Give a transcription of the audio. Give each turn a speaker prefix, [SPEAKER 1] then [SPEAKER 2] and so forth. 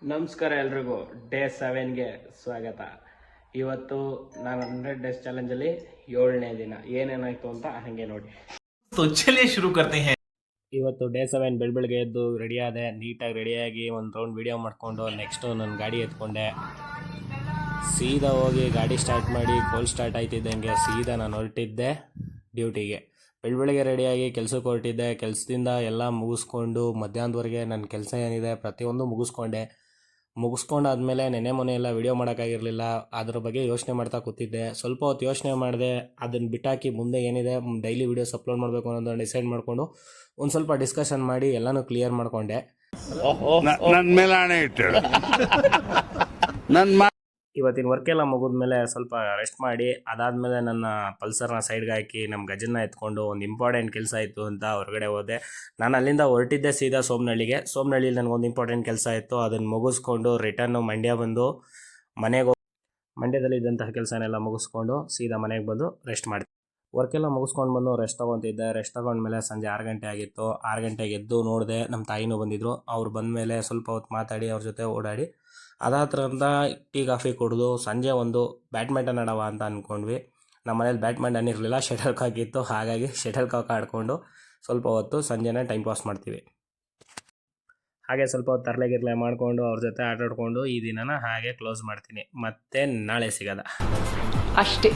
[SPEAKER 1] ನಮಸ್ಕಾರ ಎಲ್ರಿಗೂ ಡೇ 7ಗೆ ಸ್ವಾಗತ. ಇವತ್ತು ನಾನು 100 ಡೇಸ್ ಚಾಲೆಂಜಲ್ಲಿ 7ನೇ ದಿನ. ಏನೇನಾಯಿತು ಅಂತ ಹಾಗೆ ನೋಡಿ.
[SPEAKER 2] ಶುರು करते हैं.
[SPEAKER 1] ಇವತ್ತು ಡೇ 7 ಬೆಳಗ್ಗೆ ಎದ್ದು ರೆಡಿ ಆದೆ. ನೀಟಾಗಿ ರೆಡಿಯಾಗಿ ಒಂದು ರೌಂಡ್ ವಿಡಿಯೋ ಮಾಡಿಕೊಂಡು ನೆಕ್ಸ್ಟು ನನ್ನ ಗಾಡಿ ಎತ್ಕೊಂಡೆ. ಸೀದಾ ಹೋಗಿ ಗಾಡಿ ಸ್ಟಾರ್ಟ್ ಮಾಡಿ ಕೋಲ್ ಸ್ಟಾರ್ಟ್ ಆಯ್ತಿದ್ದಂಗೆ ಸೀದಾ ನಾನು ಹೊರಟಿದ್ದೆ ಡ್ಯೂಟಿಗೆ. ಬೆಳಗ್ಗೆ ರೆಡಿಯಾಗಿ ಕೆಲಸಕ್ಕೆ ಹೊರಟಿದ್ದೆ. ಕೆಲಸದಿಂದ ಎಲ್ಲ ಮುಗಿಸ್ಕೊಂಡು ಮಧ್ಯಾಹ್ನದವರೆಗೆ ನನ್ನ ಕೆಲಸ ಏನಿದೆ ಪ್ರತಿಯೊಂದು ಮುಗಿಸ್ಕೊಂಡಾದ್ಮೇಲೆ ನೆನೆ ಮೊನ್ನೆ ಎಲ್ಲ ವೀಡಿಯೋ ಮಾಡೋಕ್ಕಾಗಿರಲಿಲ್ಲ. ಅದ್ರ ಬಗ್ಗೆ ಯೋಚನೆ ಮಾಡ್ತಾ ಕೂತಿದ್ದೆ. ಸ್ವಲ್ಪ ಹೊತ್ತು ಯೋಚನೆ ಮಾಡಿದೆ. ಅದನ್ನು ಬಿಟ್ಟಾಕಿ ಮುಂದೆ ಏನಿದೆ ಡೈಲಿ ವೀಡಿಯೋಸ್ ಅಪ್ಲೋಡ್ ಮಾಡಬೇಕು ಅನ್ನೋದನ್ನು ಡಿಸೈಡ್ ಮಾಡಿಕೊಂಡು ಒಂದು ಸ್ವಲ್ಪ ಡಿಸ್ಕಷನ್ ಮಾಡಿ ಎಲ್ಲನೂ ಕ್ಲಿಯರ್ ಮಾಡಿಕೊಂಡೆ.
[SPEAKER 3] ನನ್ನ ಮೇಲೆ ಆಣೆ ಇಟ್ಟು
[SPEAKER 1] ಇವತ್ತಿನ ವರ್ಕೆಲ್ಲ ಮುಗಿದ್ಮೇಲೆ ಸ್ವಲ್ಪ ರೆಸ್ಟ್ ಮಾಡಿ ಅದಾದಮೇಲೆ ನನ್ನ ಪಲ್ಸರ್ನ ಸೈಡ್ಗೆ ಹಾಕಿ ನಮ್ಮ ಗಜನ್ನ ಎತ್ಕೊಂಡು ಒಂದು ಇಂಪಾರ್ಟೆಂಟ್ ಕೆಲಸ ಇತ್ತು ಅಂತ ಹೊರಗಡೆ ಹೋದೆ. ನಾನು ಅಲ್ಲಿಂದ ಹೊರಟಿದ್ದೆ ಸೀದಾ ಸೋಮನಹಳ್ಳಿಗೆ. ಸೋಮನಹಳ್ಳಿಲಿ ನನಗೊಂದು ಇಂಪಾರ್ಟೆಂಟ್ ಕೆಲಸ ಇತ್ತು. ಅದನ್ನು ಮುಗಿಸ್ಕೊಂಡು ರಿಟರ್ನು ಮಂಡ್ಯ ಬಂದು ಮನೆಗೆ ಮಂಡ್ಯದಲ್ಲಿ ಇದ್ದಂತಹ ಕೆಲಸನೆಲ್ಲ ಮುಗಿಸ್ಕೊಂಡು ಸೀದಾ ಮನೆಗೆ ಬಂದು ರೆಸ್ಟ್ ಮಾಡಿದೆ. ವರ್ಕೆಲ್ಲ ಮುಗಿಸ್ಕೊಂಡು ಬಂದು ರೆಸ್ಟ್ ತೊಗೊತಿದ್ದೆ. ರೆಸ್ಟ್ ತೊಗೊಂಡ್ಮೇಲೆ ಸಂಜೆ 6 ಗಂಟೆ ಆಗಿತ್ತು. 6 ಗಂಟೆಗೆ ಎದ್ದು ನೋಡಿದೆ, ನಮ್ಮ ತಾಯಿನೂ ಬಂದಿದ್ದರು. ಅವ್ರು ಬಂದಮೇಲೆ ಸ್ವಲ್ಪ ಹೊತ್ತು ಮಾತಾಡಿ ಅವ್ರ ಜೊತೆ ಓಡಾಡಿ ಅದಾದ್ರಿಂದ ಟೀ ಕಾಫಿ ಕುಡಿದು ಸಂಜೆ ಒಂದು ಬ್ಯಾಡ್ಮಿಂಟನ್ ಆಡವ ಅಂತ ಅಂದ್ಕೊಂಡ್ವಿ. ನಮ್ಮ ಮನೇಲಿ ಬ್ಯಾಡ್ಮಿಂಟನ್ ಇರಲಿಲ್ಲ, ಶಟಲ್ ಕಾಕ್ ಇತ್ತು. ಹಾಗಾಗಿ ಶಟಲ್ ಕಾಕ್ ಆಡಿಕೊಂಡು ಸ್ವಲ್ಪ ಹೊತ್ತು ಸಂಜೆನೇ ಟೈಮ್ ಪಾಸ್ ಮಾಡ್ತೀವಿ. ಹಾಗೆ ಸ್ವಲ್ಪ ಹೊತ್ತು ತರಲೆ ಮಾಡಿಕೊಂಡು ಅವ್ರ ಜೊತೆ ಆಟಾಡ್ಕೊಂಡು ಈ ದಿನನ ಹಾಗೆ ಕ್ಲೋಸ್ ಮಾಡ್ತೀನಿ. ಮತ್ತೆ ನಾಳೆ ಸಿಗೋದ
[SPEAKER 4] ಅಷ್ಟೇ.